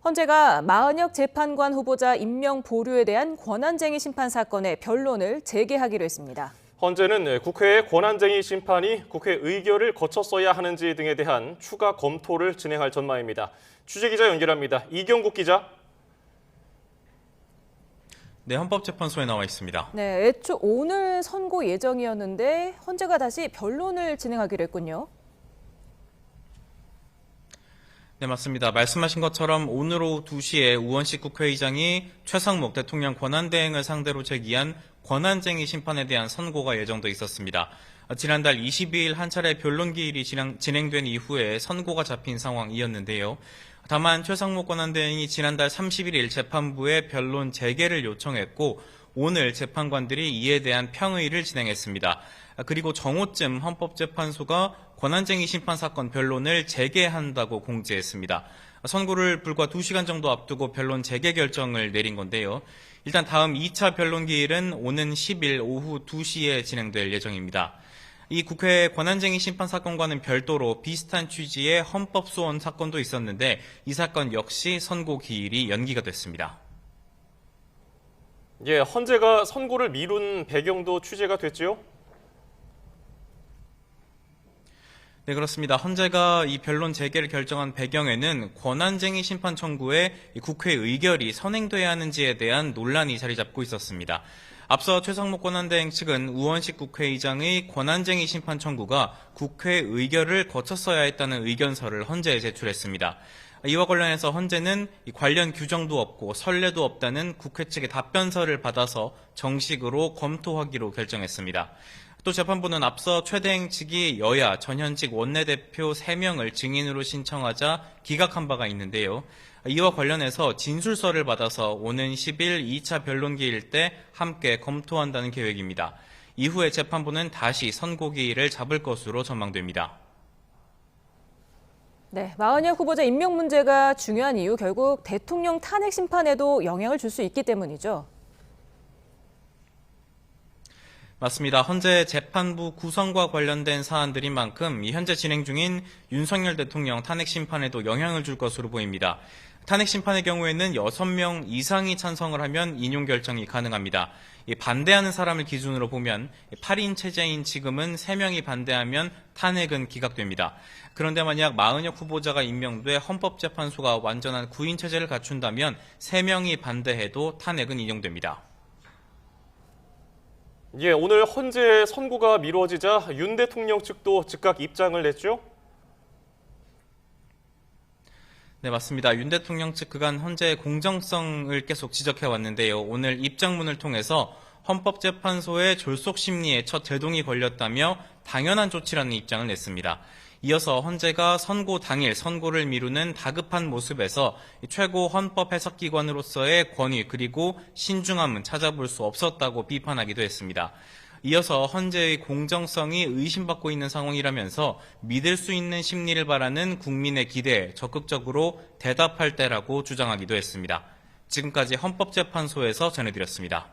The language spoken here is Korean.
헌재가 마은혁 재판관 후보자 임명 보류에 대한 권한쟁의 심판 사건의 변론을 재개하기로 했습니다. 헌재는 국회의 권한쟁의 심판이 국회 의결을 거쳤어야 하는지 등에 대한 추가 검토를 진행할 전망입니다. 취재기자 연결합니다. 이경국 기자. 네, 헌법재판소에 나와 있습니다. 네, 애초 오늘 선고 예정이었는데 헌재가 다시 변론을 진행하기로 했군요. 네, 맞습니다. 말씀하신 것처럼 오늘 오후 2시에 우원식 국회의장이 최상목 대통령 권한대행을 상대로 제기한 권한쟁의 심판에 대한 선고가 예정돼 있었습니다. 지난달 22일 한 차례 변론 기일이 진행된 이후에 선고가 잡힌 상황이었는데요. 다만 최상목 권한대행이 지난달 31일 재판부에 변론 재개를 요청했고 오늘 재판관들이 이에 대한 평의를 진행했습니다. 그리고 정오쯤 헌법재판소가 권한쟁의 심판 사건 변론을 재개한다고 공지했습니다. 선고를 불과 2시간 정도 앞두고 변론 재개 결정을 내린 건데요. 일단 다음 2차 변론 기일은 오는 10일 오후 2시에 진행될 예정입니다. 이 국회 권한쟁의 심판 사건과는 별도로 비슷한 취지의 헌법소원 사건도 있었는데 이 사건 역시 선고 기일이 연기가 됐습니다. 예, 헌재가 선고를 미룬 배경도 취재가 됐지요? 네, 그렇습니다. 헌재가 이 변론 재개를 결정한 배경에는 권한쟁의 심판 청구에 국회 의결이 선행돼야 하는지에 대한 논란이 자리 잡고 있었습니다. 앞서 최상목 권한대행 측은 우원식 국회의장의 권한쟁의 심판 청구가 국회 의결을 거쳤어야 했다는 의견서를 헌재에 제출했습니다. 이와 관련해서 헌재는 관련 규정도 없고 선례도 없다는 국회 측의 답변서를 받아서 정식으로 검토하기로 결정했습니다. 또 재판부는 앞서 최 대행 측이 여야 전현직 원내대표 3명을 증인으로 신청하자 기각한 바가 있는데요. 이와 관련해서 진술서를 받아서 오는 10일 2차 변론 기일 때 함께 검토한다는 계획입니다. 이후에 재판부는 다시 선고 기일을 잡을 것으로 전망됩니다. 네, 마은혁 후보자 임명 문제가 중요한 이유 결국 대통령 탄핵 심판에도 영향을 줄 수 있기 때문이죠. 맞습니다. 헌재 재판부 구성과 관련된 사안들인 만큼 현재 진행 중인 윤석열 대통령 탄핵 심판에도 영향을 줄 것으로 보입니다. 탄핵 심판의 경우에는 6명 이상이 찬성을 하면 인용 결정이 가능합니다. 반대하는 사람을 기준으로 보면 8인 체제인 지금은 3명이 반대하면 탄핵은 기각됩니다. 그런데 만약 마은혁 후보자가 임명돼 헌법재판소가 완전한 9인 체제를 갖춘다면 3명이 반대해도 탄핵은 인용됩니다. 예, 오늘 헌재 선고가 미뤄지자 윤 대통령 측도 즉각 입장을 냈죠? 네, 맞습니다. 윤 대통령 측 그간 헌재의 공정성을 계속 지적해 왔는데요. 오늘 입장문을 통해서 헌법재판소의 졸속 심리에 첫 제동이 걸렸다며 당연한 조치라는 입장을 냈습니다. 이어서 헌재가 선고 당일 선고를 미루는 다급한 모습에서 최고 헌법 해석기관으로서의 권위 그리고 신중함은 찾아볼 수 없었다고 비판하기도 했습니다. 이어서 헌재의 공정성이 의심받고 있는 상황이라면서 믿을 수 있는 심리를 바라는 국민의 기대에 적극적으로 대답할 때라고 주장하기도 했습니다. 지금까지 헌법재판소에서 전해드렸습니다.